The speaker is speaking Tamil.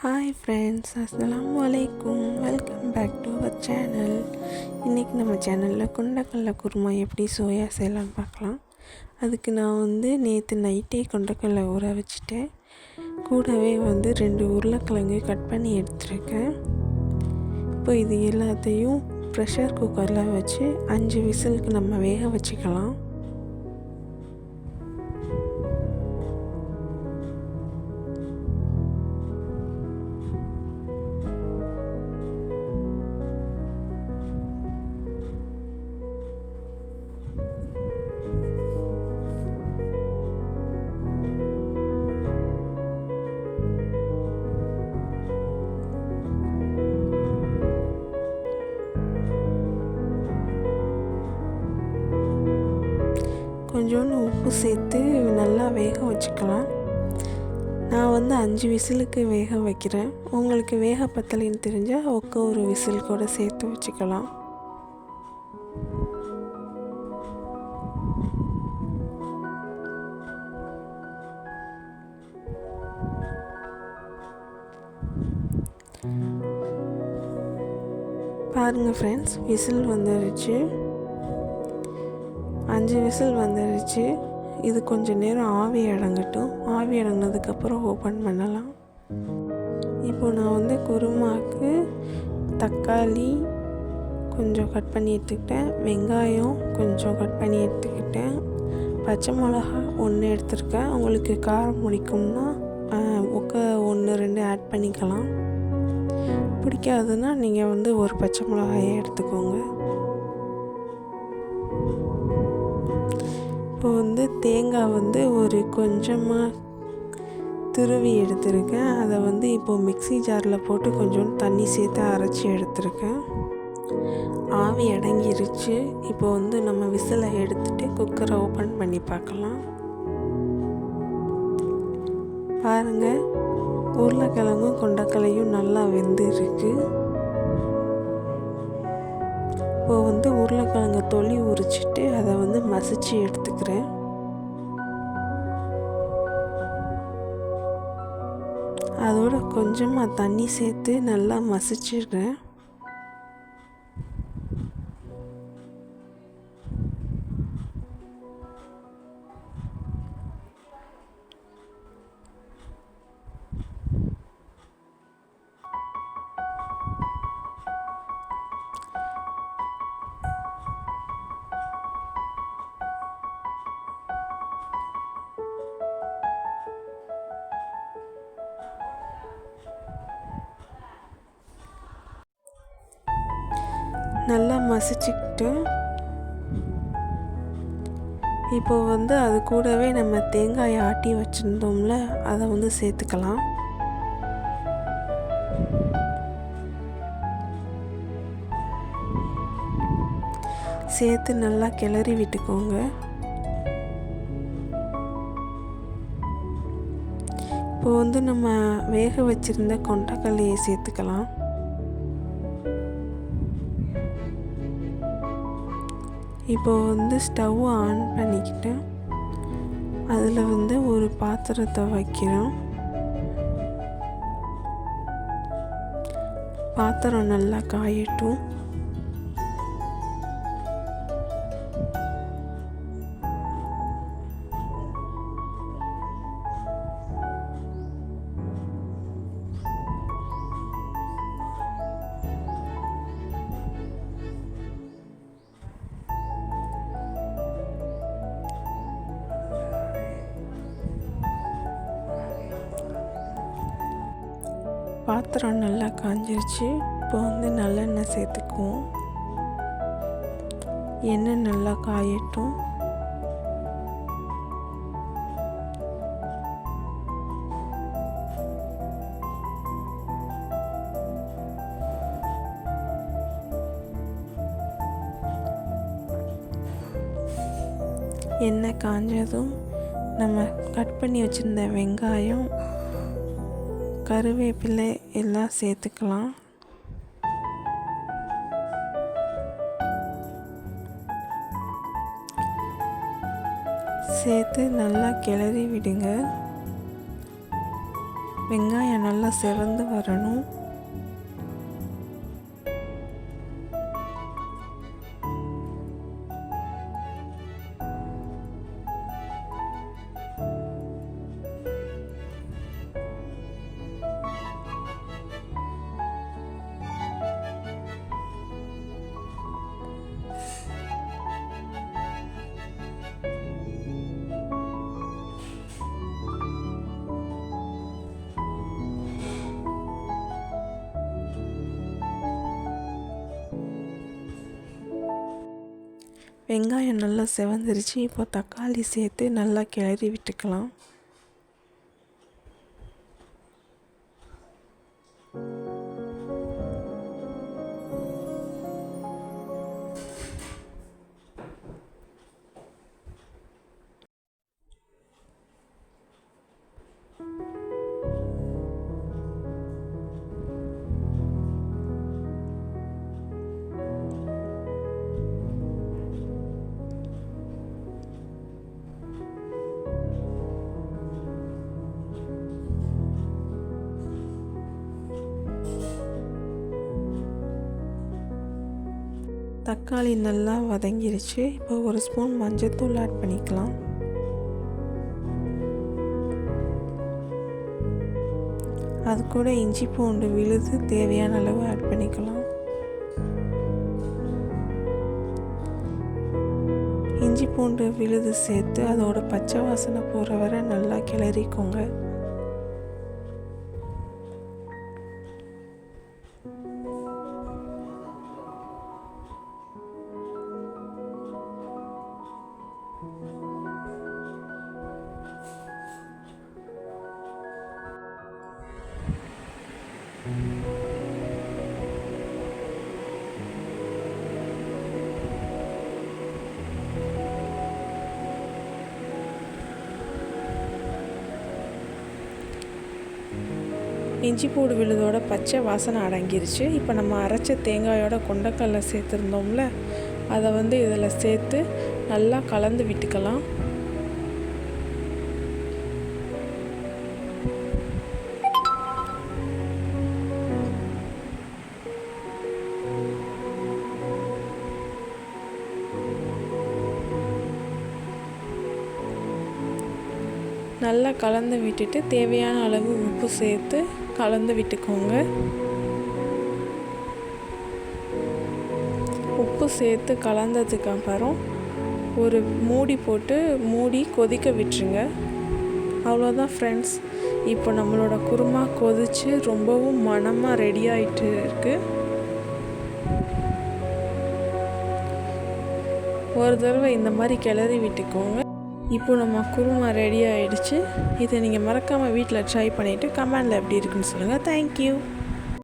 ஹாய் ஃப்ரெண்ட்ஸ், அஸ்ஸலாமு அலைக்கும். Welcome back to our channel. இன்றைக்கி நம்ம சேனலில் கொண்டக்கடலை குருமா எப்படி சோயா செய்யலாம்னு பார்க்கலாம். அதுக்கு நான் நேற்று நைட்டே கொண்டக்கடலை ஊற வச்சுட்டேன். கூடவே 2 உருளைக்கிழங்கு கட் பண்ணி எடுத்துருக்கேன். இப்போ இது எல்லாத்தையும் ப்ரெஷர் குக்கரில் வச்சு 5 விசிலுக்கு நம்ம வேக வச்சுக்கலாம். கொஞ்சோண்டு உப்பு சேர்த்து நல்லா வேக வச்சுக்கலாம். நான் 5 விசிலுக்கு வேக வைக்கிறேன். உங்களுக்கு வேக பத்தலைன்னு தெரிஞ்சால் ஒரு விசில் கூட சேர்த்து வச்சுக்கலாம். பாருங்கள் ஃப்ரெண்ட்ஸ், விசில் வந்துடுச்சு. 5 விசில் வந்துடுச்சு. இது கொஞ்சம் நேரம் ஆவி அடங்கட்டும். ஆவி அடங்கினதுக்கப்புறம் ஓப்பன் பண்ணலாம். இப்போது நான் குருமாவுக்கு தக்காளி கொஞ்சம் கட் பண்ணி எடுத்துக்கிட்டேன், வெங்காயம் கொஞ்சம் கட் பண்ணி எடுத்துக்கிட்டேன், பச்சை மிளகா 1 எடுத்துருக்கேன். உங்களுக்கு காரம் பிடிக்கும்னா 1 2 ஆட் பண்ணிக்கலாம். பிடிக்காதுன்னா நீங்கள் ஒரு பச்சை மிளகாயை எடுத்துக்கோங்க. இப்போ தேங்காய் ஒரு கொஞ்சமாக துருவி எடுத்துருக்கேன். அதை இப்போது மிக்ஸி ஜாரில் போட்டு கொஞ்சம் தண்ணி சேர்த்து அரைச்சி எடுத்துருக்கேன். ஆவி அடங்கிருச்சு. இப்போ நம்ம விசிலை எடுத்துகிட்டு குக்கரை ஓப்பன் பண்ணி பார்க்கலாம். பாருங்கள், உருளைக்கிழங்கும் கொண்டக்கடலையும் நல்லா வெந்திருக்கு. இப்போது உருளைக்கிழங்கு தொலி உரிச்சிட்டு அதை மசிச்சு எடுத்துக்கிறேன். அதோட கொஞ்சமாக தண்ணி சேர்த்து நல்லா மசிச்சிடுறேன். நல்லா மசிச்சுக்கிட்டு இப்போது அது கூடவே நம்ம தேங்காயை ஆட்டி வச்சுருந்தோம்ல, அதை சேர்த்துக்கலாம். சேர்த்து நல்லா கிளறி விட்டுக்கோங்க. இப்போ நம்ம வேக வச்சுருந்த கொண்டக்கடலையை சேர்த்துக்கலாம். இப்போது ஸ்டவ் ஆன் பண்ணிக்கிட்டேன். அதில் ஒரு பாத்திரத்தை வைக்கிறோம். பாத்திரம் நல்லா காயட்டும். பாத்திரம் நல்லா காஞ்சிருச்சு. இப்போ நல்லெண்ணெய் சேர்த்துக்குவோம். எண்ணெய் நல்லா காயட்டும். எண்ணெய் காஞ்சதும் நம்ம கட் பண்ணி வச்சுருந்த வெங்காயம், கருவேப்பிலை எல்லாம் சேர்த்துக்கலாம். சேர்த்து நல்லா கிளறி விடுங்க. வெங்காயம் நல்லா செவந்து வரணும். வெங்காயம் நல்லா செவந்துருச்சு. இப்போ தக்காளி சேர்த்து நல்லா கிளறி விட்டுக்கலாம். தக்காளி நல்லா வதங்கிருச்சு. இப்போ 1 ஸ்பூன் மஞ்சள்தூள் ஆட் பண்ணிக்கலாம். அது கூட இஞ்சி பூண்டு விழுது தேவையான அளவு ஆட் பண்ணிக்கலாம். இஞ்சி பூண்டு விழுது சேர்த்து அதோட பச்சை வாசனை போகிற வரை நல்லா கிளறிக்கோங்க. இஞ்சி பூண்டு விழுதோட பச்சை வாசனை அடங்கிருச்சு. இப்போ நம்ம அரைச்ச தேங்காயோட கொண்டைக்கடலை சேர்த்துருந்தோம்ல, அதை இதில் சேர்த்து நல்லா கலந்து விட்டுக்கலாம். நல்லா கலந்து விட்டுட்டு தேவையான அளவு உப்பு சேர்த்து கலந்து விட்டுக்கோங்க. உப்பு சேர்த்து கலந்ததுக்கு அப்புறம் ஒரு மூடி போட்டு மூடி கொதிக்க விட்டுருங்க. அவ்வளோதான் ஃப்ரெண்ட்ஸ். இப்போ நம்மளோட குருமா கொதித்து ரொம்பவும் மணமாக ரெடி ஆகிட்டு இருக்குது. ஒரு தடவை இந்த மாதிரி கிளறி விட்டுக்கோங்க. இப்போ நம்ம குருமா ரெடி ஆகிடுச்சு. இதை நீங்கள் மறக்காமல் வீட்டில் ட்ரை பண்ணிவிட்டு கமெண்டில் எப்படி இருக்குன்னு சொல்லுங்கள். தேங்க்யூ.